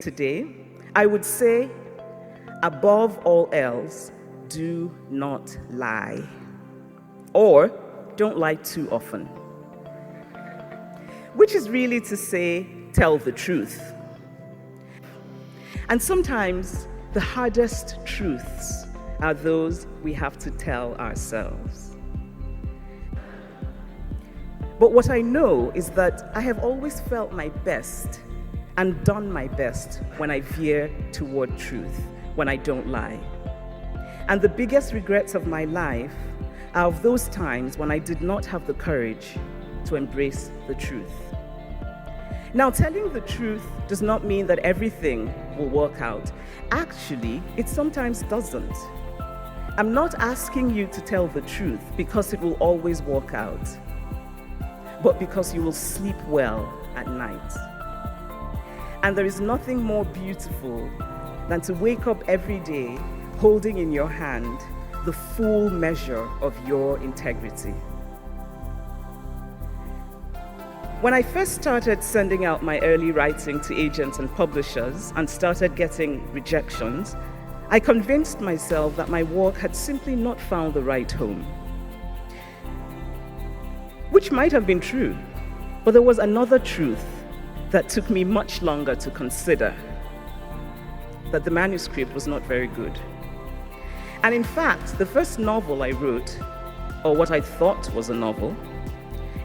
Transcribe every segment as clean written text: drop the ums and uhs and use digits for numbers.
Today, I would say, above all else, do not lie. Or, don't lie too often. Which is really to say, tell the truth. And sometimes, the hardest truths are those we have to tell ourselves. But what I know is that I have always felt my best and done my best when I veer toward truth, when I don't lie. And the biggest regrets of my life are of those times when I did not have the courage to embrace the truth. Now, telling the truth does not mean that everything will work out. Actually, it sometimes doesn't. I'm not asking you to tell the truth because it will always work out, but because you will sleep well at night. And there is nothing more beautiful than to wake up every day holding in your hand the full measure of your integrity. When I first started sending out my early writing to agents and publishers and started getting rejections, I convinced myself that my work had simply not found the right home. Which might have been true, but there was another truth that took me much longer to consider, that the manuscript was not very good. And in fact, the first novel I wrote, or what I thought was a novel,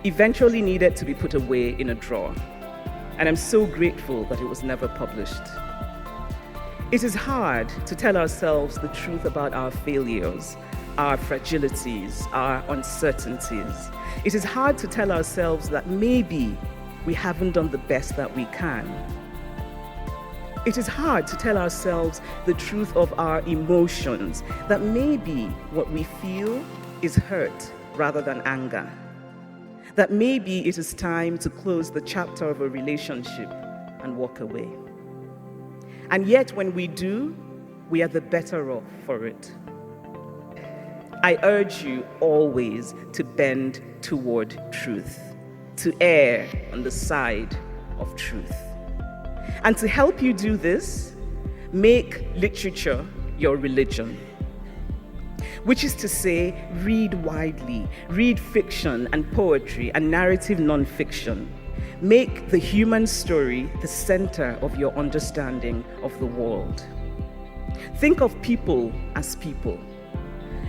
eventually needed to be put away in a drawer. And I'm so grateful that it was never published. It is hard to tell ourselves the truth about our failures, our fragilities, our uncertainties. It is hard to tell ourselves that maybe we haven't done the best that we can. It is hard to tell ourselves the truth of our emotions, that maybe what we feel is hurt rather than anger. That maybe it is time to close the chapter of a relationship and walk away. And yet when we do, we are the better off for it. I urge you always to bend toward truth, to err on the side of truth. And to help you do this, make literature your religion. Which is to say, read widely, read fiction and poetry and narrative nonfiction. Make the human story the center of your understanding of the world. Think of people as people,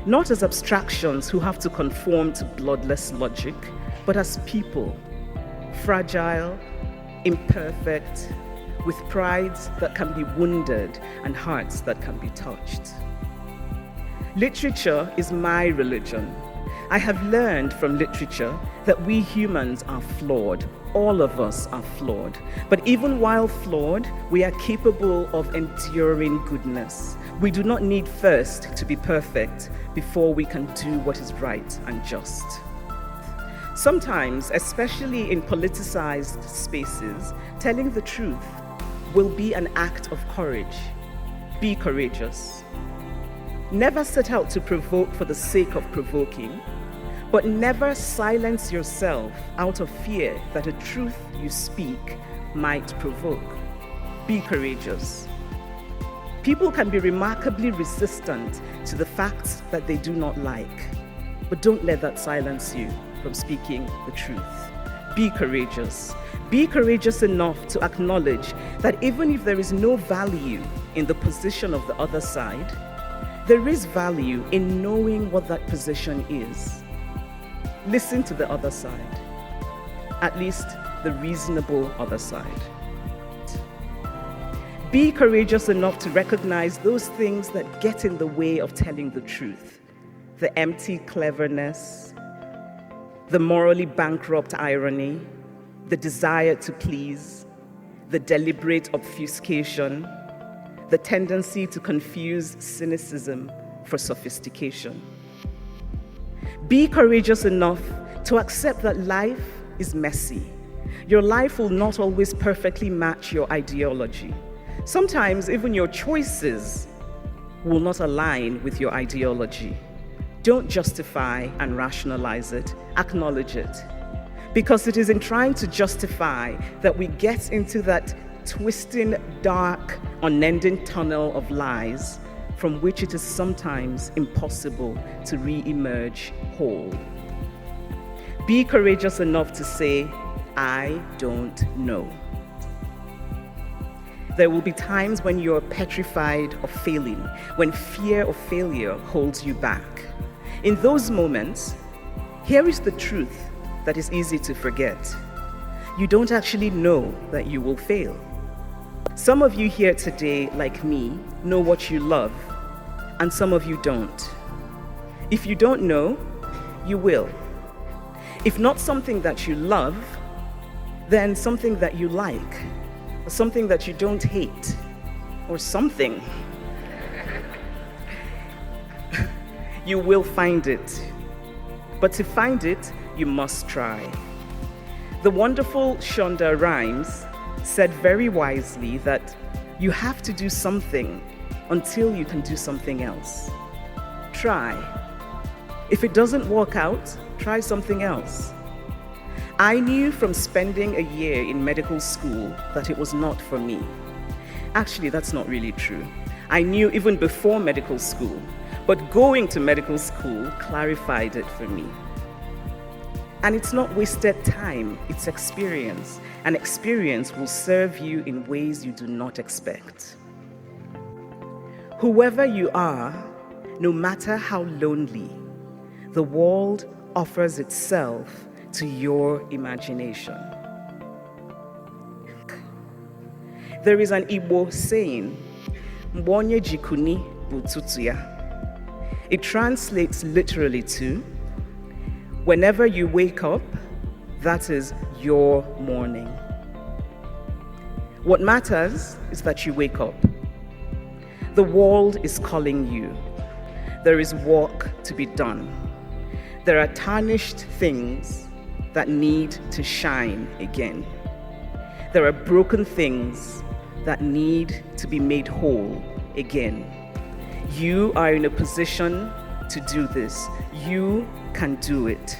not as abstractions who have to conform to bloodless logic, but as people, fragile, imperfect, with prides that can be wounded and hearts that can be touched. Literature is my religion. I have learned from literature that we humans are flawed. All of us are flawed. But even while flawed, we are capable of enduring goodness. We do not need first to be perfect before we can do what is right and just. Sometimes, especially in politicized spaces, telling the truth will be an act of courage. Be courageous. Never set out to provoke for the sake of provoking, but never silence yourself out of fear that a truth you speak might provoke. Be courageous. People can be remarkably resistant to the facts that they do not like, but don't let that silence you from speaking the truth. Be courageous. Be courageous enough to acknowledge that even if there is no value in the position of the other side, there is value in knowing what that position is. Listen to the other side, at least the reasonable other side. Be courageous enough to recognize those things that get in the way of telling the truth. The empty cleverness, the morally bankrupt irony, the desire to please, the deliberate obfuscation, the tendency to confuse cynicism for sophistication. Be courageous enough to accept that life is messy. Your life will not always perfectly match your ideology. Sometimes even your choices will not align with your ideology. Don't justify and rationalize it, acknowledge it. Because it is in trying to justify that we get into that twisting, dark, unending tunnel of lies from which it is sometimes impossible to re-emerge whole. Be courageous enough to say, I don't know. There will be times when you're petrified of failing, when fear of failure holds you back. In those moments, here is the truth that is easy to forget. You don't actually know that you will fail. Some of you here today, like me, know what you love, and some of you don't. If you don't know, you will. If not something that you love, then something that you like, or something that you don't hate, or something. You will find it. But to find it, you must try. The wonderful Shonda Rhimes said very wisely that you have to do something until you can do something else. Try. If it doesn't work out, try something else. I knew from spending a year in medical school that it was not for me. Actually, that's not really true. I knew even before medical school, but going to medical school clarified it for me. And it's not wasted time, it's experience. And experience will serve you in ways you do not expect. Whoever you are, no matter how lonely, the world offers itself to your imagination. There is an Igbo saying, "Mbonye jikuni bututu ya." It translates literally to, whenever you wake up, that is your morning. What matters is that you wake up. The world is calling you. There is work to be done. There are tarnished things that need to shine again. There are broken things that need to be made whole again. You are in a position to do this. You can do it.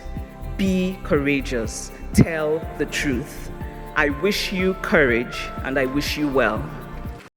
Be courageous. Tell the truth. I wish you courage and I wish you well.